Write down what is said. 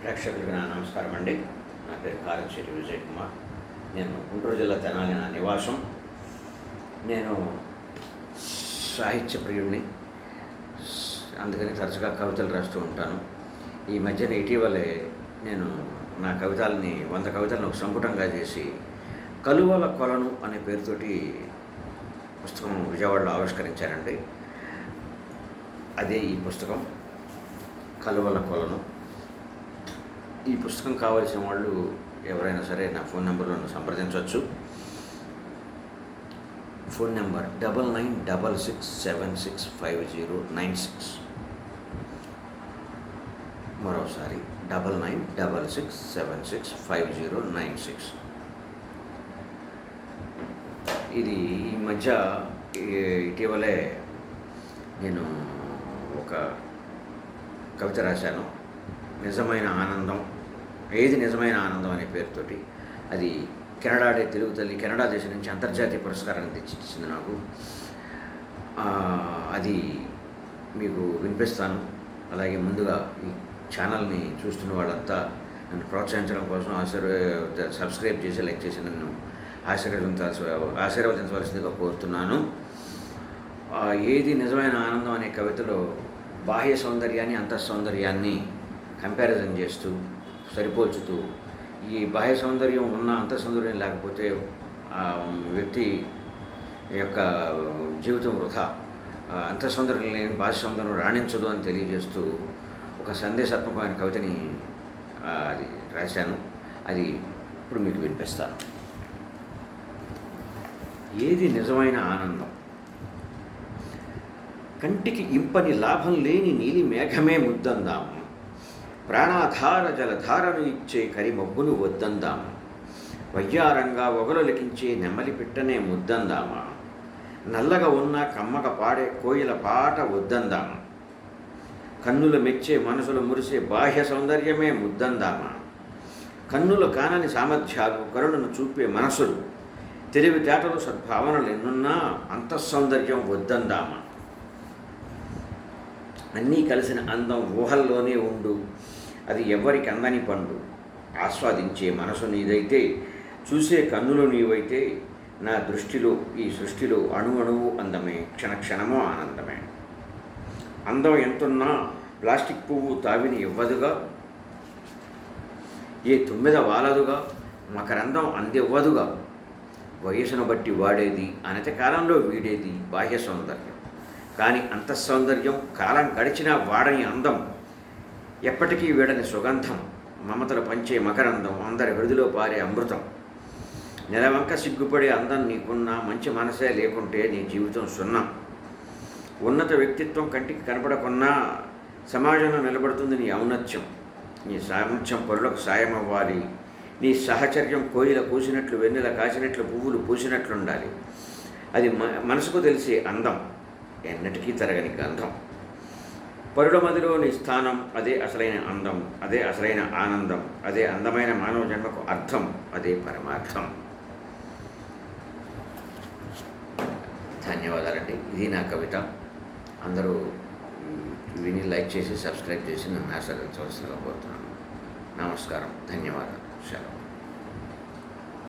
ప్రేక్షకులకు నా నమస్కారం అండి. నా పేరు కారంశెట్టి విజయ్ కుమార్. నేను గుంటూరు జిల్లా తెనాలి నా నివాసం. నేను సాహిత్య ప్రియుడిని, అందుకని తరచుగా కవితలు రాస్తూ ఉంటాను. ఈ మధ్యన ఇటీవలే నేను నా కవితల్ని 100 కవితలను ఒక సంపుటంగా చేసి కలువల కొలను అనే పేరుతోటి పుస్తకం విజయవాడలో ఆవిష్కరించానండి. అదే ఈ పుస్తకం కలువల కొలను. ఈ పుస్తకం కావాల్సిన వాళ్ళు ఎవరైనా సరే నా ఫోన్ నెంబర్లో సంప్రదించవచ్చు. Phone number 9966765096. మరోసారి 9966765096. ఇది ఈ మధ్య ఇటీవలే నేను ఒక కవిత రాశాను, నిజమైన ఆనందం. ఏది నిజమైన ఆనందం అనే పేరుతోటి. అది కెనడా తెలుగు తల్లి కెనడా దేశం నుంచి అంతర్జాతీయ పురస్కారాన్ని తెచ్చిచ్చింది నాకు. అది మీకు వినిపిస్తాను. అలాగే ముందుగా ఈ ఛానల్ని చూస్తున్న వాళ్ళంతా నన్ను ప్రోత్సహించడం కోసం సబ్స్క్రైబ్ చేసి లైక్ చేసి నన్ను ఆశీర్వదించవలసిందిగా కోరుతున్నాను. ఏది నిజమైన ఆనందం అనే కవితలో బాహ్య సౌందర్యాన్ని అంతఃసౌందర్యాన్ని కంపారిజన్ చేస్తూ సరిపోల్చుతూ, ఈ బాహ్య సౌందర్యం ఉన్న అంతఃసౌందర్యం లేకపోతే ఆ వ్యక్తి యొక్క జీవితం వృథా, అంతఃసౌందర్యం లేని బాహ్య సౌందర్యం రాణించదు అని తెలియజేస్తూ ఒక సందేశాత్మకమైన కవితని అది రాశాను. అది ఇప్పుడు మీకు వినిపిస్తాను. ఏది నిజమైన ఆనందం? కంటికి ఇంపని లాభం లేని నీలి మేఘమే ముద్దందాము, ప్రాణాధార జలధారను ఇచ్చే కరిమబ్బును వద్దందాము, వయ్యారంగా ఒగలు లిఖించే నెమ్మలి పిట్టనే ముద్దందామా, నల్లగా ఉన్న కమ్మగ పాడే కోయిల పాట వద్దందామా, కన్నులు మెచ్చే మనసులు మురిసే బాహ్య సౌందర్యమే ముద్దందామా, కన్నులు కానని సామర్థ్యాలు కరుణను చూపే మనసులు తెలివితేటలు సద్భావనలు ఎన్నున్నా అంతఃసౌందర్యం వద్దందామా, అన్నీ కలిసిన అందం ఊహల్లోనే ఉండు, అది ఎవ్వరికి అందని పండు, ఆస్వాదించే మనసు నీదైతే చూసే కన్నులు నీవైతే, నా దృష్టిలో ఈ సృష్టిలో అణువు అందమే, క్షణక్షణమో ఆనందమే. అందం ఎంతున్నా ప్లాస్టిక్ పువ్వు తావిని ఇవ్వదుగా, ఏ తుమ్మెద వాలదుగా, మకరందం అందివ్వదుగా, వయసును బట్టి వాడేది అనతి కాలంలో వీడేది బాహ్య సౌందర్యం. కానీ అంతఃసౌందర్యం కాలం గడిచినా వాడని అందం, ఎప్పటికీ వీడని సుగంధం, మమతలు పంచే మకరందం, అందరి హృదిలో పారే అమృతం. నెలవంక సిగ్గుపడే అందం నీకున్నా మంచి మనసే లేకుంటే నీ జీవితం సున్నం. ఉన్నత వ్యక్తిత్వం కంటికి కనపడకున్నా సమాజంలో నిలబడుతుంది నీ ఔన్నత్యం. నీ సామర్థ్యం పరులకు సాయం అవ్వాలి. నీ సహచర్యం కోయిల కూసినట్లు, వెన్నెల కాసినట్లు, పువ్వులు పూసినట్లుండాలి. అది మనసుకు తెలిసే అందం, ఎన్నటికీ తరగని గంధం. పరుల మదిలో నీ స్థానం, అదే అసలైన అందం, అదే అసలైన ఆనందం, అదే అందమైన మానవ జన్మకు అర్థం, అదే పరమార్థం. ధన్యవాదాలండి. ఇది నా కవిత. అందరూ విని లైక్ చేసి సబ్స్క్రైబ్ చేసి నన్ను ఆశీర్వదించవలసిందిగా కోరుతున్నాను. నమస్కారం, ధన్యవాదాలు, సెలవు.